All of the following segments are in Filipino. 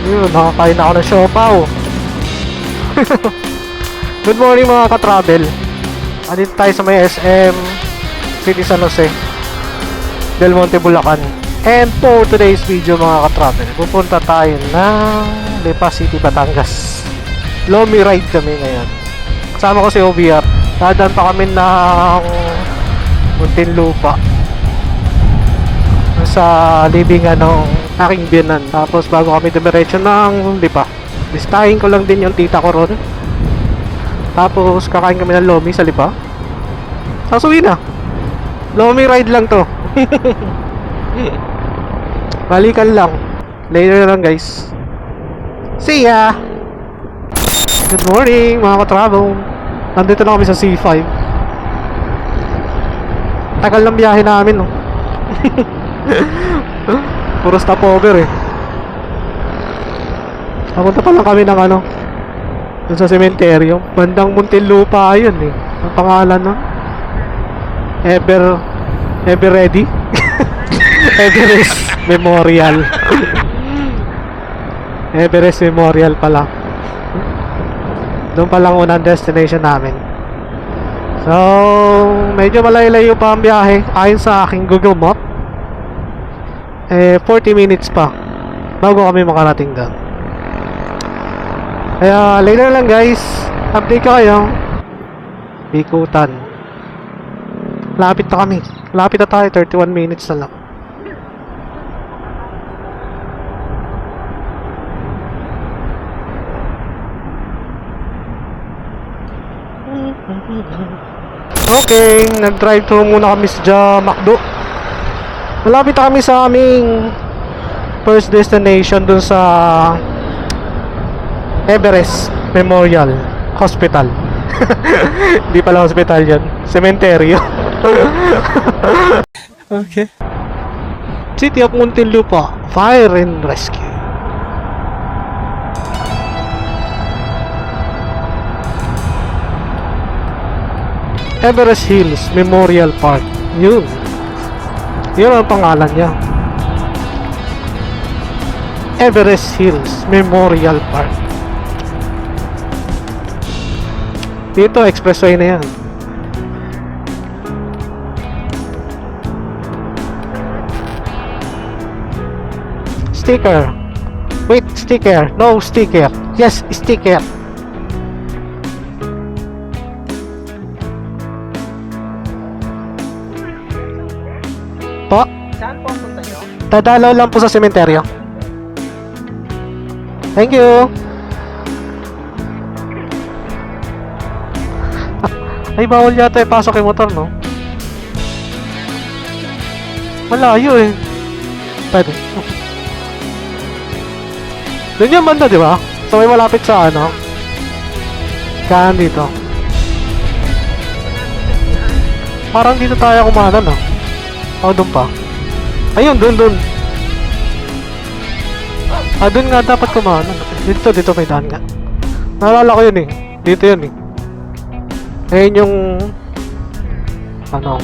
Yun, nakakain na ako ng siopaw. Good morning mga ka-travel. Andito tayo sa may SM City San Jose, Del Monte, Bulacan. And for today's video mga ka-travel, pupunta tayo ng Lipa City, Batangas. Lomi ride kami ngayon. Kasama ko si OBR. Dadaan pa kami ng Muntinlupa sa libingan ng aking biyanan. Tapos bago kami dumiretso ng Lipa, listahin ko lang din yung tita ko ron. Tapos kakain kami ng Lomi sa Lipa. Tapos uwi na. Lomi ride lang to. Balikan lang. Later lang guys. See ya! Good morning mga ka-travel. Nandito na kami sa C5. Tagal ng biyahe namin, no? Puro stopover eh. Napunta pa lang kami ng ano, dun sa sementeryo. Bandang Muntinlupa yun eh. Ang pangalan no? Ever ready? Everest Memorial. Everest Memorial pala. Doon pa lang unang destination namin. So, medyo malayo-layo pa ang biyahe. Ayon sa aking Google Map, 40 minutes pa bago kami makarating doon. Kaya later lang guys, update ko kayo. Bikutan. Lapit na kami. Lapit na tayo, 31 minutes na lang. Okay, nag-drive thru muna kami sa McDo. Malapit na kami sa aming first destination dun sa Everest Memorial Hospital. Hindi pala hospital yan, sementeryo. Okay. City of Muntinlupa Fire and Rescue. Everest Hills Memorial Park. Yun ang pangalan niya. Everest Hills Memorial Park. Dito expressway na yan. Sticker. Wait, sticker. No sticker. Yes, sticker. Po? Saan po ang punta nyo? Dadalaw lang po sa sementeryo. Thank you. Ay, bawal yata ipasok yung motor, no? Malayo eh. Pwede. Doon yung banda, di ba? So may malapit sa ano? Kaan dito. Parang dito tayo kumanan, no? Oh, doon pa. Ayun, doon. Doon nga dapat kumanan. Dito may daan nga. Naalala ko yun eh. Dito yun eh. Ayun yung ano.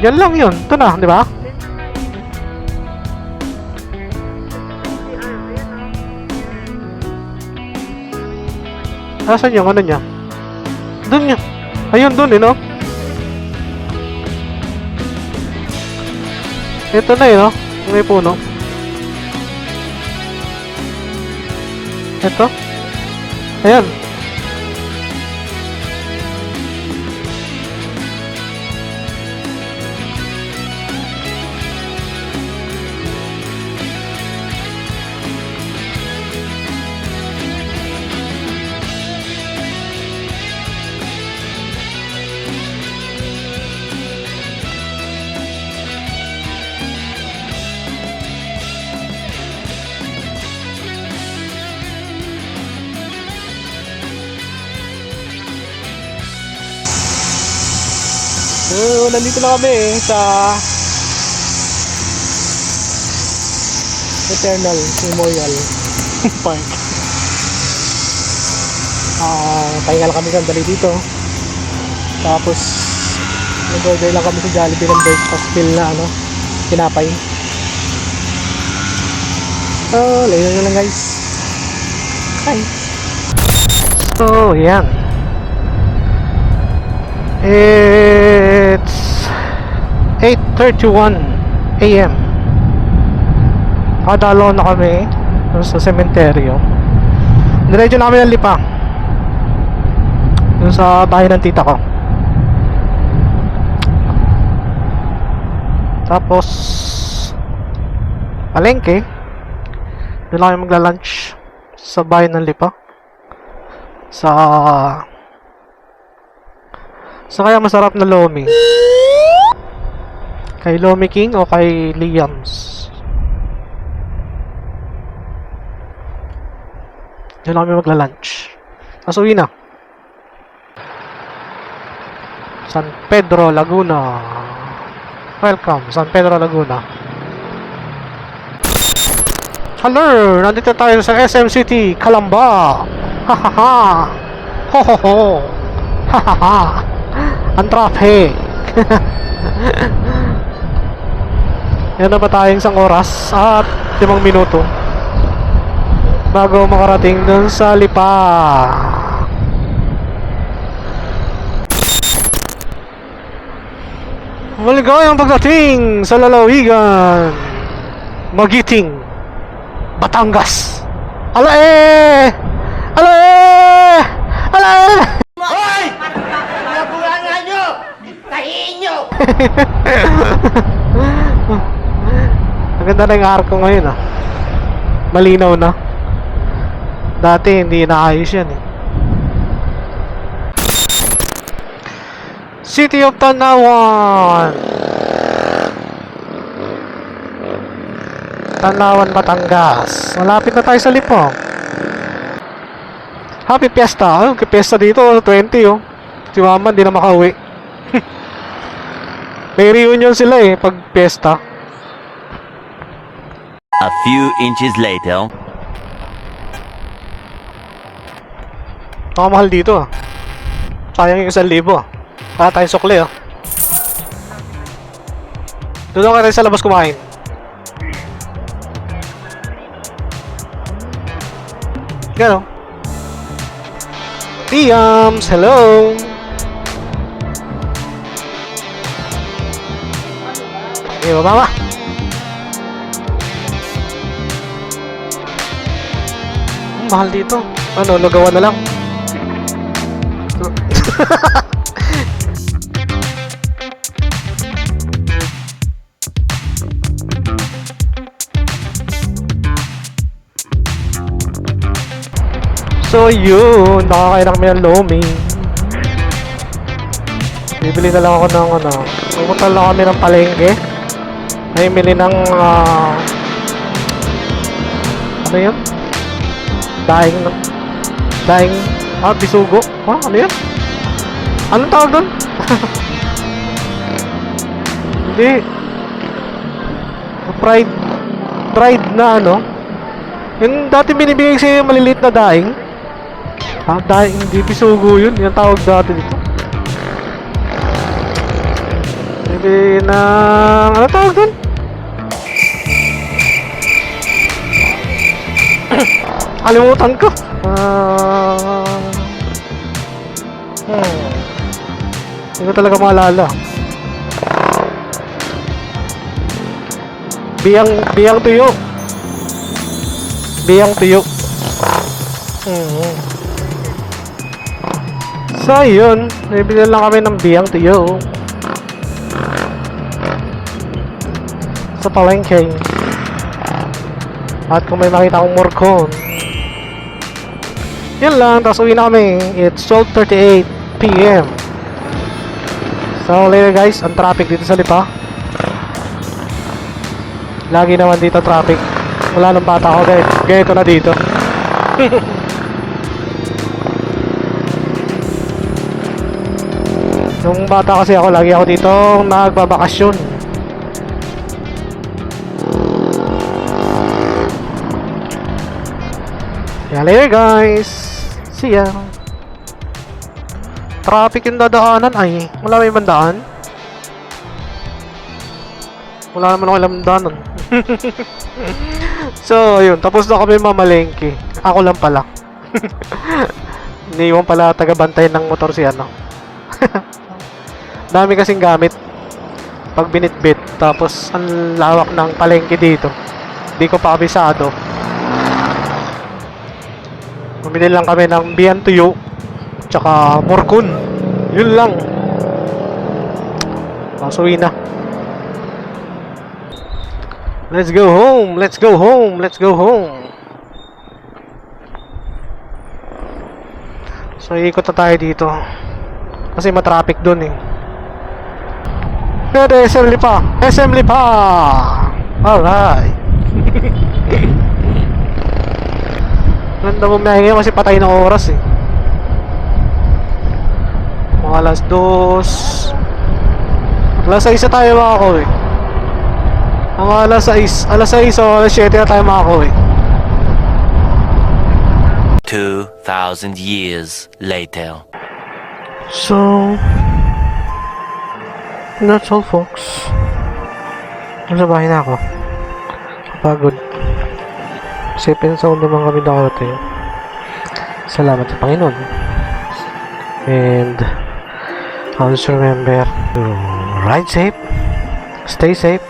Yan lang yun. Ito na, di ba? Nasaan yung ano niya? Doon niya. Ayun, doon eh, no? Ito na yun, no? May puno. Ito. Ayan. So, nandito na kami sa Eternal Memorial Park. Pahinga lang kami sandali dito. Tapos nag-order lang kami sa Jollibee ng breakfast meal na ano, tinapay. Later na lang guys. Hi. So, yan. It's 8:31 AM. Nakadalaw na kami dun sa sementeryo. Diretso na kami ng Lipa. Dun sa bahay ng tita ko. Tapos palengke. Doon lang kami magla-lunch sa bahay ng Lipa. Sa kaya masarap na Lomi. Kay Lomi King o kay Liam's. Doon lang kami magla-lunch. Tapos uwi na. San Pedro, Laguna. Welcome, San Pedro, Laguna. Hello! Nandito tayo sa SM City, Calamba. Hahaha. Hohoho. Hahaha. Ang traffic. Yan na ba tayong isang oras at 5 minuto bago makarating dun sa Lipa. Maligayang pagdating sa lalawigan Magiting, Batangas. Alae! Alae! Alae! Hoy! Nabulangan nyo! Tahiin nyo! Maganda na yung arko ngayon ah. Malinaw na. Dati hindi naayos yan eh. City of Tanawan. Tanawan, Batangas. Malapit na tayo sa Lipa. Happy Fiesta. Ayun, Fiesta dito, 20 oh. Si Mama hindi na makauwi. May reunion sila eh, pag Fiesta. A few inches later. Mahal dito ah. Sayang yung 1,000 ah. Para tayong sukli ah. Doon ka rin sa labas kumain. Gano? Liams, hello! Okay, baba. Mahal dito. Ano, lugawan na lang. So yun, nakakain na kami ng Lomi. Bibili na lang ako ng ano. Pupunta lang kami ng palengke. May mili ng ano yun? Daing bisugo. Ano yun? Anong tawag doon? Hindi. Fried na ano. Yung dati binibigay sa'yo yung maliliit na daing. Daing, hindi bisugo yun. Yung tawag dati dito. Bibigay ng ano tawag doon? Kalimutan ko. Hindi ko talaga maalala. Biyang tuyo. Biyang tuyo. So yun, nabili lang kami ng biyang tuyo sa palengke. At kung may makita akong morcon, yan lang, tapos uwi na kami. It's 12:38 PM. So later guys, ang traffic dito sa Lipa. Lagi naman dito traffic. Wala nang bata ako guys. Ganito na dito. Nung bata kasi ako, lagi ako dito nagbabakasyon. Yeah, later guys. See ya. Traffic yung dadaanan ay. Wala may bandaan. Wala naman ako alam daanan. So, ayun. Tapos na kami mamalengke. Ako lang pala. Iniwan pala taga-bantay ng motor si ano. Dami kasing gamit. Pag binitbit, tapos ang lawak ng palengke dito. Di ko pa kabisado. Bumili lang kami ng Bian Tuyo, tsaka Morcon. Yun lang. Pasuwi na. Let's go home! Let's go home! Let's go home! So, ikot na tayo dito. Kasi matraffic dun eh. Pero SM Lipa! SM Lipa! Alright! Ganda mo may ngayon kasi patay na oras eh. Mga alas 2. Alas 6 na tayo makakauwi. Mga alas 6 o alas 7 na tayo makakauwi. 2,000 years later. So, that's all folks. Nasa bahay na ako. Kapagod. Kasi pinasawag naman kami nakarating. Salamat sa Panginoon. And always remember to ride safe, stay safe,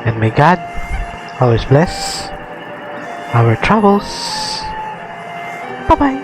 and may God always bless our travels. Bye-bye.